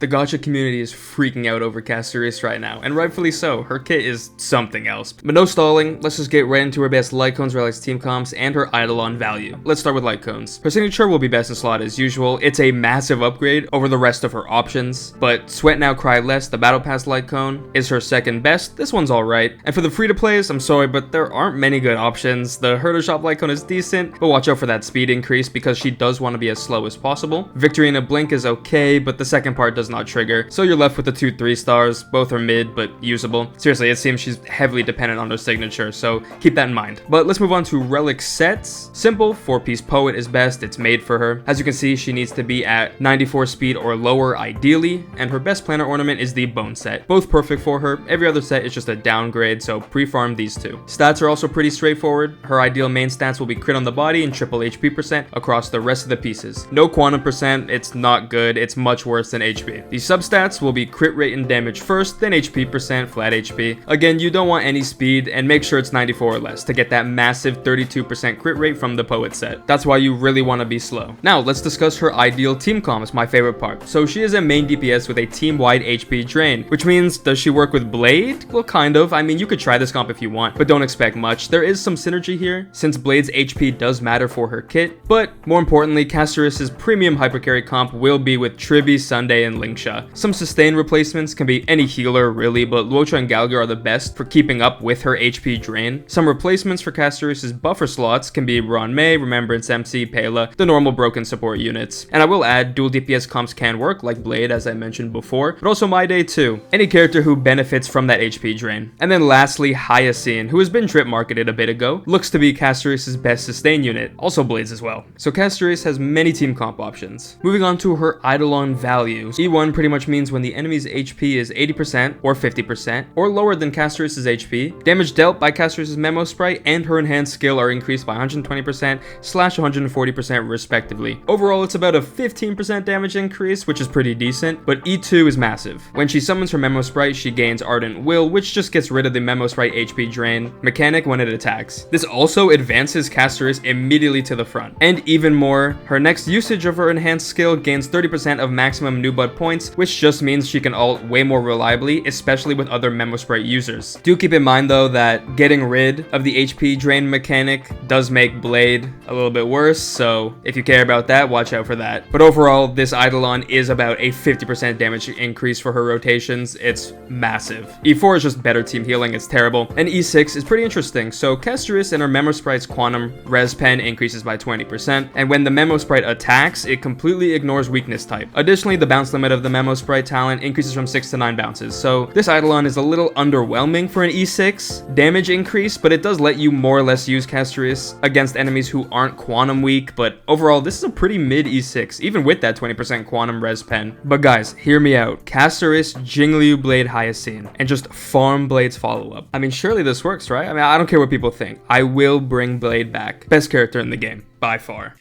The gacha community is freaking out over Castorice right now, and rightfully so. Her kit is something else. But no stalling, let's just get right into her best Lightcones, Relic Sets, Teamcomps, and her Eidolon Value. Let's start with Lightcones. Her signature will be best in slot as usual. It's a massive upgrade over the rest of her options, but Sweat Now Cry Less, the Battle Pass Lightcone, is her second best. This one's alright. And for the free-to-plays, I'm sorry, but there aren't many good options. The Herder Shop Lightcone is decent, but watch out for that speed increase because she does want to be as slow as possible. Victory in a Blink is okay, but the second part does not trigger, so you're left with the 2 3 stars. Both are mid but usable. Seriously, it seems she's heavily dependent on her signature, so keep that in mind. But let's move on to Relic Sets. Simple, 4-piece Poet is best. It's made for her. As you can see, she needs to be at 94 speed or lower ideally, and her best planner ornament is the Bone set. Both perfect for her. Every other set is just a downgrade, so pre-farm these two. Stats are also pretty straightforward. Her ideal main stats will be crit on the body and triple HP percent across the rest of the pieces. No quantum percent, it's not good. It's much worse than HP. The substats will be crit rate and damage first, then HP percent, flat HP. Again, you don't want any speed, and make sure it's 94 or less to get that massive 32% crit rate from the Poet set. That's why you really want to be slow. Now, let's discuss her ideal team comps, my favorite part. So she is a main DPS with a team-wide HP drain, which means, does she work with Blade? Well, kind of. I mean, you could try this comp if you want, but don't expect much. There is some synergy here, since Blade's HP does matter for her kit, but more importantly, Castorice's premium hypercarry comp will be with Tribi, Sunday, and Linksha. Some sustain replacements can be any healer really, but Luocha and Galga are the best for keeping up with her HP drain. Some replacements for Castorice's buffer slots can be Ron May, Remembrance MC, Pela, the normal broken support units. And I will add, dual DPS comps can work, like Blade as I mentioned before, but also My Day too. Any character who benefits from that HP drain. And then lastly, Hyacinth, who has been drip marketed a bit ago, looks to be Castorice's best sustain unit, also Blades as well. So Castorice has many team comp options. Moving on to her Eidolon Value. E1 pretty much means when the enemy's HP is 80% or 50% or lower than Castorice's HP, damage dealt by Castorice's Memo Sprite and her enhanced skill are increased by 120% / 140% respectively. Overall, it's about a 15% damage increase, which is pretty decent, but E2 is massive. When she summons her Memo Sprite, she gains Ardent Will, which just gets rid of the Memo Sprite HP drain mechanic when it attacks. This also advances Castorice immediately to the front. And even more, her next usage of her enhanced skill gains 30% of maximum new bud points, which just means she can ult way more reliably, especially with other Memo Sprite users. Do keep in mind though that getting rid of the HP drain mechanic does make Blade a little bit worse, so if you care about that, watch out for that. But overall, this Eidolon is about a 50% damage increase for her rotations. It's massive. E4 is just better team healing, it's terrible. And E6 is pretty interesting. So Castorice and her Memo Sprite's Quantum Res Pen increases by 20%, and when the Memo Sprite attacks, it completely ignores weakness type. Additionally, the bounce limit of the Memo Sprite talent increases from 6 to 9 bounces, so this Eidolon is a little underwhelming for an E6 damage increase, but it does let you more or less use Castorice against enemies who aren't quantum weak. But overall, this is a pretty mid E6, even with that 20% Quantum Res Pen. But guys, hear me out. Castorice, Jingliu, Blade, Hyacinth, and just farm Blade's follow-up. I mean, surely this works, right? I mean, I don't care what people think. I will bring Blade back. Best character in the game, by far.